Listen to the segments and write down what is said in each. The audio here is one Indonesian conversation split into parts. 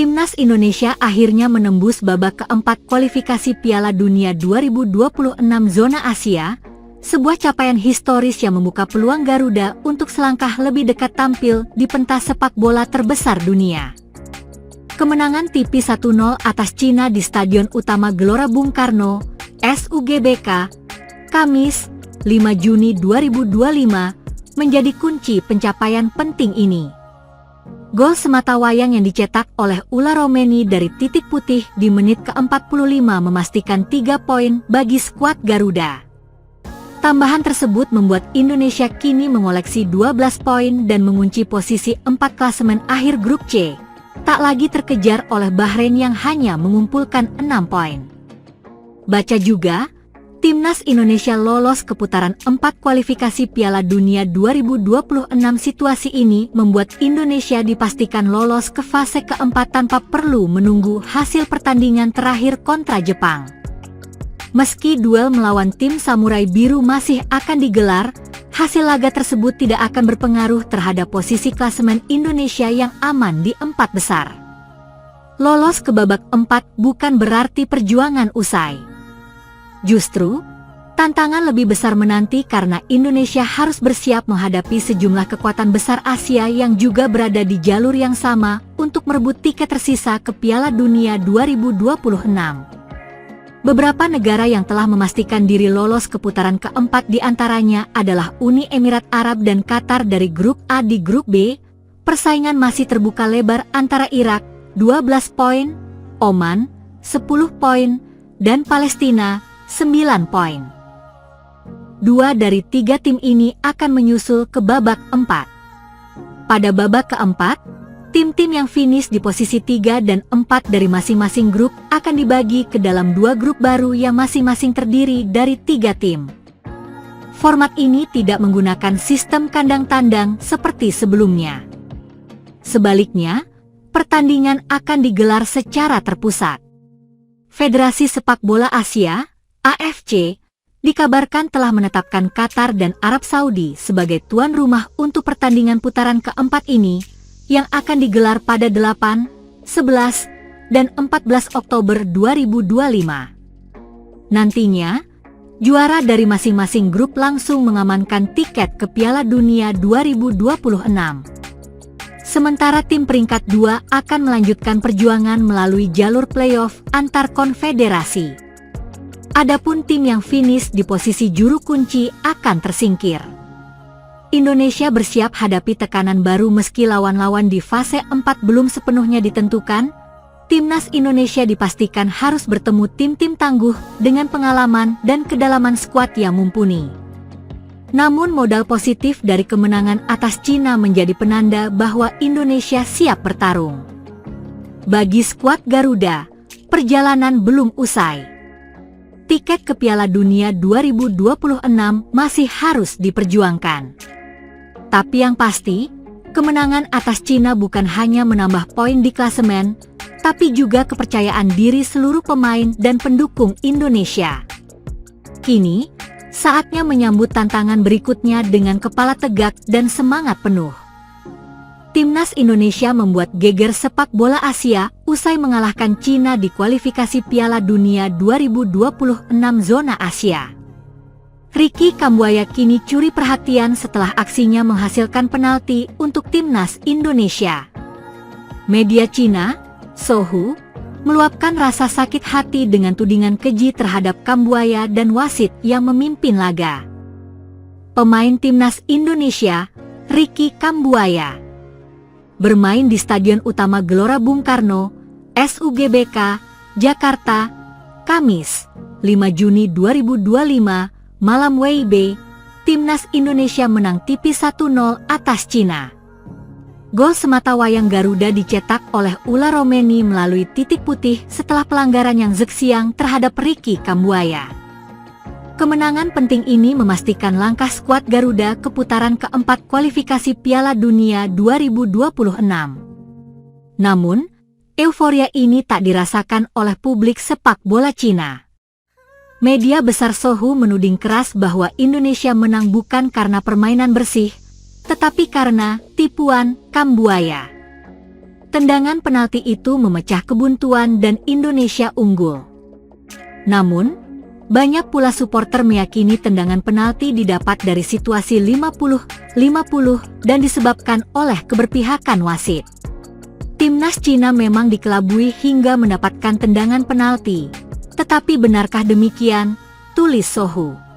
Timnas Indonesia akhirnya menembus babak keempat kualifikasi Piala Dunia 2026 zona Asia, sebuah capaian historis yang membuka peluang Garuda untuk selangkah lebih dekat tampil di pentas sepak bola terbesar dunia. Kemenangan tipis 1-0 atas Cina di Stadion Utama Gelora Bung Karno, SUGBK, Kamis, 5 Juni 2025, menjadi kunci pencapaian penting ini. Gol sematawayang yang dicetak oleh Ula Romeni dari titik putih di menit ke-45 memastikan 3 poin bagi skuad Garuda. Tambahan tersebut membuat Indonesia kini mengoleksi 12 poin dan mengunci posisi 4 klasemen akhir grup C, tak lagi terkejar oleh Bahrain yang hanya mengumpulkan 6 poin. Baca juga, Timnas Indonesia lolos ke putaran 4 kualifikasi Piala Dunia 2026. Situasi ini membuat Indonesia dipastikan lolos ke fase keempat tanpa perlu menunggu hasil pertandingan terakhir kontra Jepang. Meski duel melawan tim Samurai Biru masih akan digelar, hasil laga tersebut tidak akan berpengaruh terhadap posisi klasemen Indonesia yang aman di 4 besar. Lolos ke babak 4 bukan berarti perjuangan usai. Justru, tantangan lebih besar menanti karena Indonesia harus bersiap menghadapi sejumlah kekuatan besar Asia yang juga berada di jalur yang sama untuk merebut tiket tersisa ke Piala Dunia 2026. Beberapa negara yang telah memastikan diri lolos ke putaran keempat diantaranya adalah Uni Emirat Arab dan Qatar dari grup A. Di grup B, persaingan masih terbuka lebar antara Irak, 12 poin, Oman, 10 poin, dan Palestina, 9 poin. 2 dari 3 tim ini akan menyusul ke babak 4. Pada babak keempat, tim-tim yang finish di posisi 3 dan 4 dari masing-masing grup akan dibagi ke dalam 2 grup baru yang masing-masing terdiri dari 3 tim. Format ini tidak menggunakan sistem kandang tandang seperti sebelumnya. Sebaliknya, pertandingan akan digelar secara terpusat. Federasi Sepak Bola Asia (AFC) dikabarkan telah menetapkan Qatar dan Arab Saudi sebagai tuan rumah untuk pertandingan putaran keempat ini yang akan digelar pada 8, 11, dan 14 Oktober 2025. Nantinya, juara dari masing-masing grup langsung mengamankan tiket ke Piala Dunia 2026. Sementara tim peringkat 2 akan melanjutkan perjuangan melalui jalur playoff antar konfederasi. Adapun tim yang finish di posisi juru kunci akan tersingkir. Indonesia bersiap hadapi tekanan baru meski lawan-lawan di fase 4 belum sepenuhnya ditentukan. Timnas Indonesia dipastikan harus bertemu tim-tim tangguh dengan pengalaman dan kedalaman skuad yang mumpuni. Namun modal positif dari kemenangan atas Cina menjadi penanda bahwa Indonesia siap bertarung. Bagi skuad Garuda, perjalanan belum usai. Tiket ke Piala Dunia 2026 masih harus diperjuangkan. Tapi yang pasti, kemenangan atas Cina bukan hanya menambah poin di klasemen, tapi juga kepercayaan diri seluruh pemain dan pendukung Indonesia. Kini, saatnya menyambut tantangan berikutnya dengan kepala tegak dan semangat penuh. Timnas Indonesia membuat geger sepak bola Asia usai mengalahkan Cina di kualifikasi Piala Dunia 2026 zona Asia. Ricky Kambuaya kini curi perhatian setelah aksinya menghasilkan penalti untuk Timnas Indonesia. Media Cina, Sohu, meluapkan rasa sakit hati dengan tudingan keji terhadap Kambuaya dan wasit yang memimpin laga. Pemain Timnas Indonesia, Ricky Kambuaya, bermain di Stadion Utama Gelora Bung Karno, SUGBK, Jakarta, Kamis, 5 Juni 2025, malam WIB, Timnas Indonesia menang tipis 1-0 atas Cina. Gol sematawayang Garuda dicetak oleh Ula Romeni melalui titik putih setelah pelanggaran yang zeksiang terhadap Ricky Kambuaya. Kemenangan penting ini memastikan langkah skuad Garuda ke putaran keempat kualifikasi Piala Dunia 2026. Namun, euforia ini tak dirasakan oleh publik sepak bola Cina. Media besar Sohu menuding keras bahwa Indonesia menang bukan karena permainan bersih, tetapi karena tipuan Kambuaya. Tendangan penalti itu memecah kebuntuan dan Indonesia unggul. Namun, banyak pula supporter meyakini tendangan penalti didapat dari situasi 50-50 dan disebabkan oleh keberpihakan wasit. Timnas Cina memang dikelabui hingga mendapatkan tendangan penalti. Tetapi benarkah demikian? Tulis Sohu.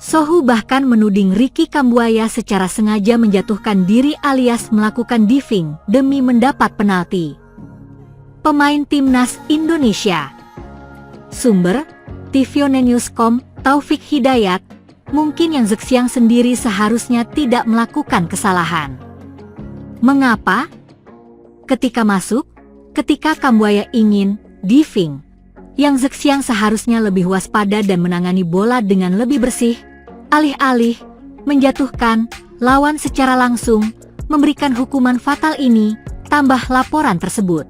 Sohu bahkan menuding Ricky Kambuaya secara sengaja menjatuhkan diri alias melakukan diving demi mendapat penalti. Pemain Timnas Indonesia. Sumber, tvnews.com, Taufik Hidayat. Mungkin Yang Zhexiang sendiri seharusnya tidak melakukan kesalahan. Mengapa? Ketika Kambuaya ingin diving, Yang Zhexiang seharusnya lebih waspada dan menangani bola dengan lebih bersih, alih-alih menjatuhkan lawan secara langsung, memberikan hukuman fatal ini, tambah laporan tersebut.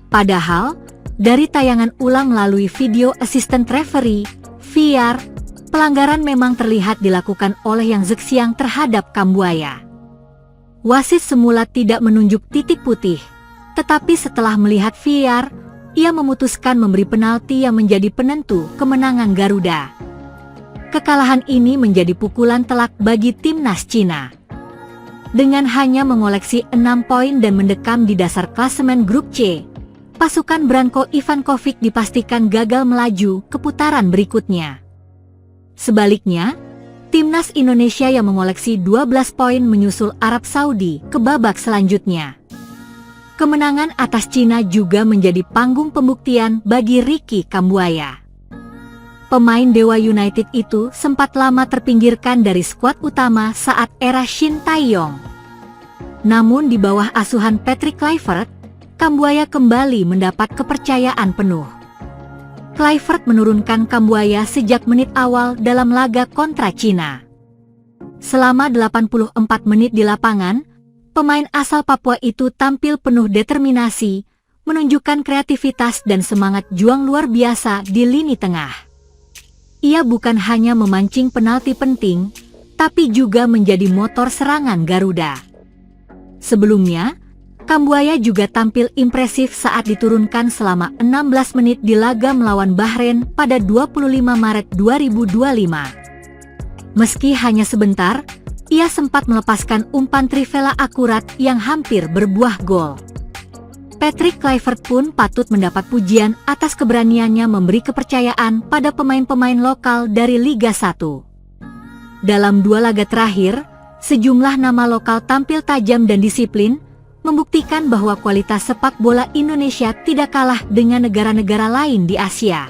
Padahal, dari tayangan ulang melalui video assistant referee, VAR, pelanggaran memang terlihat dilakukan oleh Yang Zhexiang terhadap Kambuaya. Wasit semula tidak menunjuk titik putih, tetapi setelah melihat VAR, ia memutuskan memberi penalti yang menjadi penentu kemenangan Garuda. Kekalahan ini menjadi pukulan telak bagi Timnas Cina. Dengan hanya mengoleksi 6 poin dan mendekam di dasar klasemen grup C, pasukan Branko Ivankovic dipastikan gagal melaju ke putaran berikutnya. Sebaliknya, Timnas Indonesia yang mengoleksi 12 poin menyusul Arab Saudi ke babak selanjutnya. Kemenangan atas Cina juga menjadi panggung pembuktian bagi Ricky Kambuaya. Pemain Dewa United itu sempat lama terpinggirkan dari skuad utama saat era Shin Tae-yong. Namun di bawah asuhan Patrick Kluivert, Kambuaya kembali mendapat kepercayaan penuh. Kluivert menurunkan Kambuaya sejak menit awal dalam laga kontra Cina. Selama 84 menit di lapangan, pemain asal Papua itu tampil penuh determinasi, menunjukkan kreativitas dan semangat juang luar biasa di lini tengah. Ia bukan hanya memancing penalti penting, tapi juga menjadi motor serangan Garuda. Sebelumnya, Kambuaya juga tampil impresif saat diturunkan selama 16 menit di laga melawan Bahrain pada 25 Maret 2025. Meski hanya sebentar, ia sempat melepaskan umpan trivela akurat yang hampir berbuah gol. Patrick Kluivert pun patut mendapat pujian atas keberaniannya memberi kepercayaan pada pemain-pemain lokal dari Liga 1. Dalam 2 laga terakhir, sejumlah nama lokal tampil tajam dan disiplin, membuktikan bahwa kualitas sepak bola Indonesia tidak kalah dengan negara-negara lain di Asia.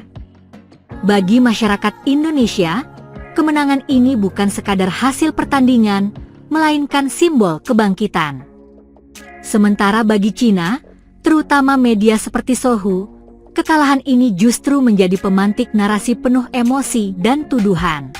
Bagi masyarakat Indonesia, kemenangan ini bukan sekadar hasil pertandingan, melainkan simbol kebangkitan. Sementara bagi Cina, terutama media seperti Sohu, kekalahan ini justru menjadi pemantik narasi penuh emosi dan tuduhan.